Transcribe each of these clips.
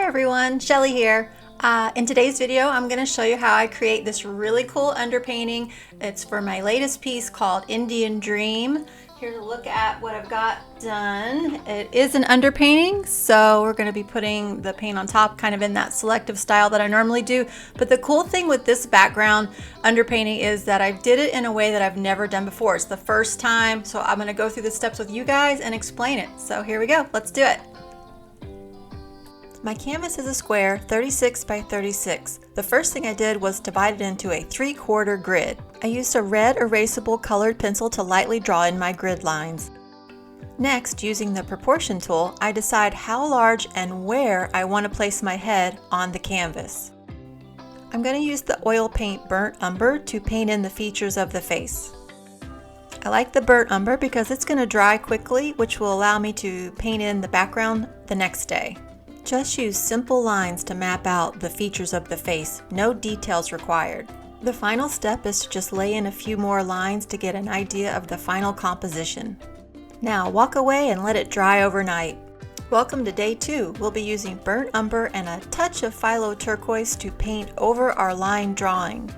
everyone, Shelly here. In today's video, I'm going to show you how I create this really cool underpainting. It's for my latest piece called Indian Dream. Here to look at what I've got done. It is an underpainting, so we're going to be putting the paint on top kind of in that selective style that I normally do. But the cool thing with this background underpainting is that I did it in a way that I've never done before. It's the first time, so I'm going to go through the steps with you guys and explain it. So here we go, let's do it. My canvas is a square 36 by 36. The first thing I did was divide it into a 3/4 grid. I used a red erasable colored pencil to lightly draw in my grid lines. Next, using the proportion tool, I decide how large and where I want to place my head on the canvas. I'm going to use the oil paint Burnt Umber to paint in the features of the face. I like the burnt umber because it's going to dry quickly, which will allow me to paint in the background the next day. Just use simple lines to map out the features of the face, no details required. The final step is to just lay in a few more lines to get an idea of the final composition. Now walk away and let it dry overnight. Welcome to day 2. We'll be using burnt umber and a touch of phthalo turquoise to paint over our line drawing.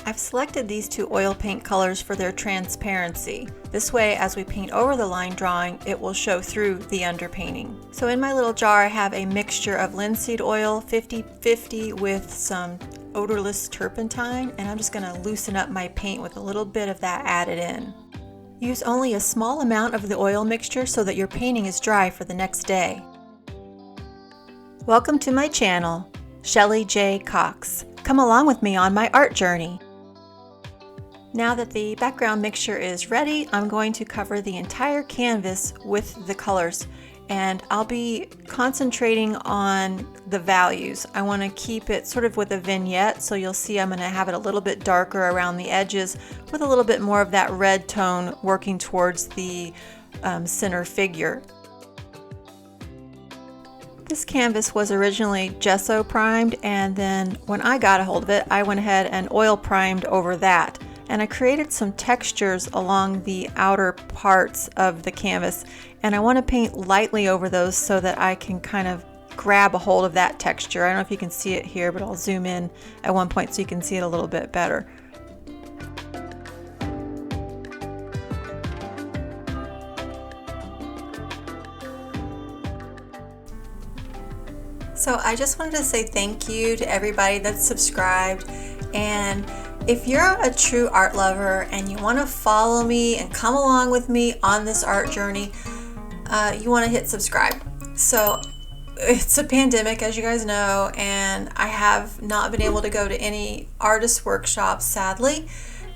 I've selected these 2 oil paint colors for their transparency. This way, as we paint over the line drawing, it will show through the underpainting. So in my little jar, I have a mixture of linseed oil, 50-50 with some odorless turpentine, and I'm just going to loosen up my paint with a little bit of that added in. Use only a small amount of the oil mixture so that your painting is dry for the next day. Welcome to my channel, Shelly J. Cox. Come along with me on my art journey. Now that the background mixture is ready, I'm going to cover the entire canvas with the colors, and I'll be concentrating on the values. I want to keep it sort of with a vignette, so you'll see I'm going to have it a little bit darker around the edges with a little bit more of that red tone working towards the center figure. This canvas was originally gesso primed, and then when I got a hold of it, I went ahead and oil primed over that. And I created some textures along the outer parts of the canvas, and I want to paint lightly over those so that I can kind of grab a hold of that texture. I don't know if you can see it here, but I'll zoom in at one point so you can see it a little bit better. So I just wanted to say thank you to everybody that's subscribed, and if you're a true art lover and you want to follow me and come along with me on this art journey, you want to hit subscribe. So it's a pandemic, as you guys know, and I have not been able to go to any artist workshops, sadly.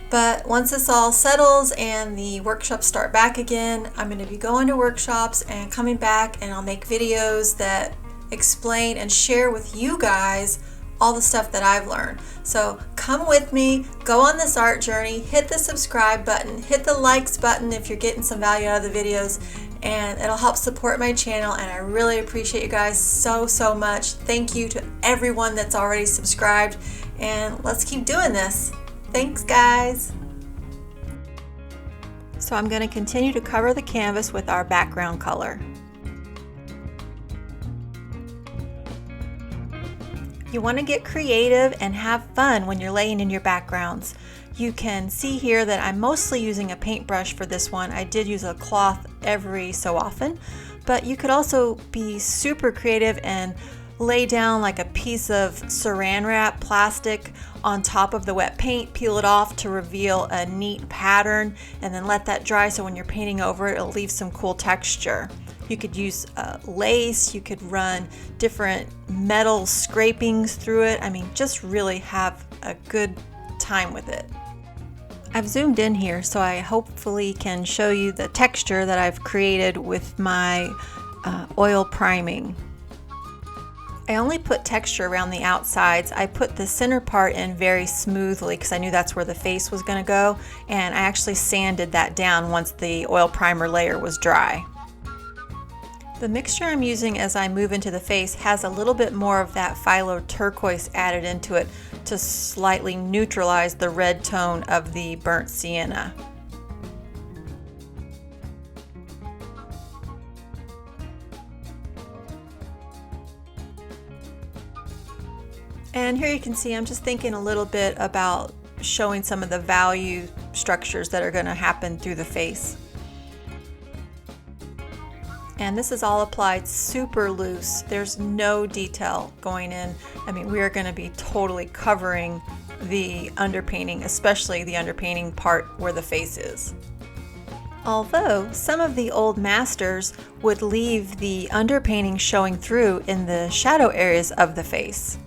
But once this all settles and the workshops start back again, I'm going to be going to workshops and coming back, and I'll make videos that explain and share with you guys all the stuff that I've learned. So come with me, go on this art journey, hit the subscribe button, hit the likes button if you're getting some value out of the videos, and it'll help support my channel, and I really appreciate you guys so much. Thank you to everyone that's already subscribed, and let's keep doing this. Thanks, guys. So I'm going to continue to cover the canvas with our background color. You want to get creative and have fun when you're laying in your backgrounds. You can see here that I'm mostly using a paintbrush for this one. I did use a cloth every so often, but you could also be super creative and lay down like a piece of saran wrap plastic on top of the wet paint, peel it off to reveal a neat pattern, and then let that dry so when you're painting over it, it'll leave some cool texture. You could use lace, you could run different metal scrapings through it. I mean, just really have a good time with it. I've zoomed in here so I hopefully can show you the texture that I've created with my oil priming. I only put texture around the outsides. I put the center part in very smoothly because I knew that's where the face was going to go, and I actually sanded that down once the oil primer layer was dry. The mixture I'm using as I move into the face has a little bit more of that phthalo turquoise added into it to slightly neutralize the red tone of the burnt sienna. And here you can see I'm just thinking a little bit about showing some of the value structures that are going to happen through the face. And this is all applied super loose. There's no detail going in. I mean, we are going to be totally covering the underpainting, especially the underpainting part where the face is. Although some of the old masters would leave the underpainting showing through in the shadow areas of the face.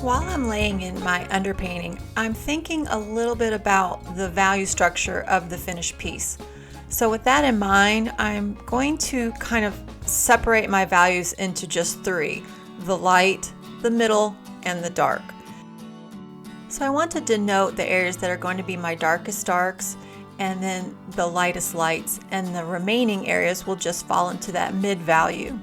While I'm laying in my underpainting, I'm thinking a little bit about the value structure of the finished piece. So with that in mind, I'm going to kind of separate my values into just three: the light, the middle, and the dark. So I want to denote the areas that are going to be my darkest darks, and then the lightest lights, and the remaining areas will just fall into that mid value.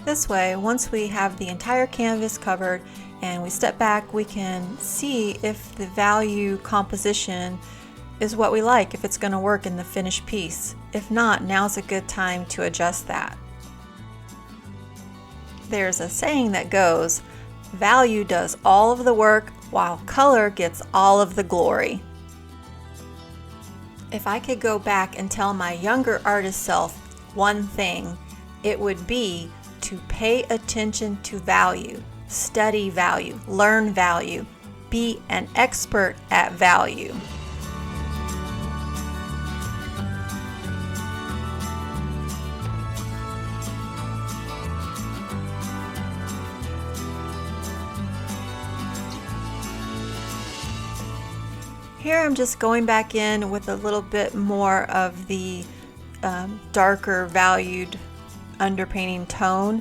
This way, once we have the entire canvas covered and we step back, we can see if the value composition is what we like, if it's going to work in the finished piece. If not, now's a good time to adjust that. There's a saying that goes, value does all of the work while color gets all of the glory. If I could go back and tell my younger artist self one thing, it would be to pay attention to value, study value, learn value, be an expert at value. Here I'm just going back in with a little bit more of the darker valued underpainting tone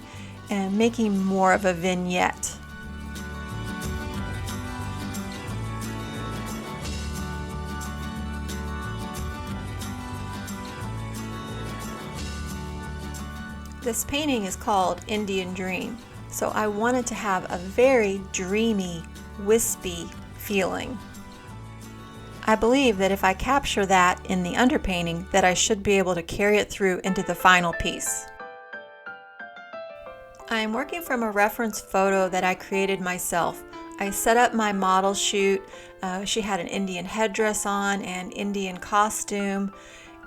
and making more of a vignette. This painting is called Indian Dream, so I wanted to have a very dreamy, wispy feeling. I believe that if I capture that in the underpainting, that I should be able to carry it through into the final piece. I am working from a reference photo that I created myself. I set up my model shoot. She had an Indian headdress on and Indian costume,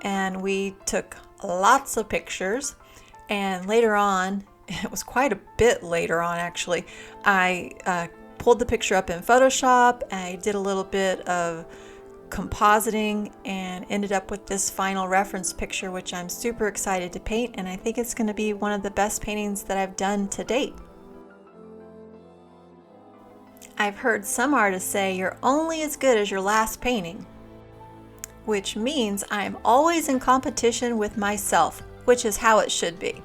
and we took lots of pictures. And later on, it was quite a bit later on actually, I pulled the picture up in Photoshop. I did a little bit of compositing and ended up with this final reference picture, which I'm super excited to paint, and I think it's going to be one of the best paintings that I've done to date. I've heard some artists say you're only as good as your last painting, which means I'm always in competition with myself, which is how it should be.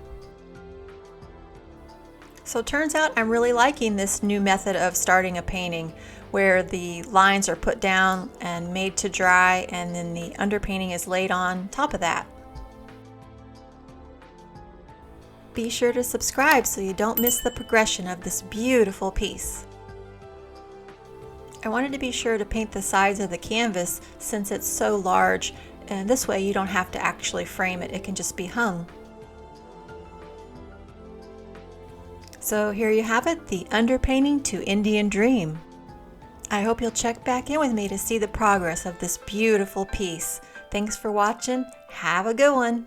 So it turns out I'm really liking this new method of starting a painting, where the lines are put down and made to dry, and then the underpainting is laid on top of that. Be sure to subscribe so you don't miss the progression of this beautiful piece. I wanted to be sure to paint the sides of the canvas since it's so large, and this way you don't have to actually frame it, it can just be hung. So here you have it, the underpainting to Indian Dream. I hope you'll check back in with me to see the progress of this beautiful piece. Thanks for watching. Have a good one.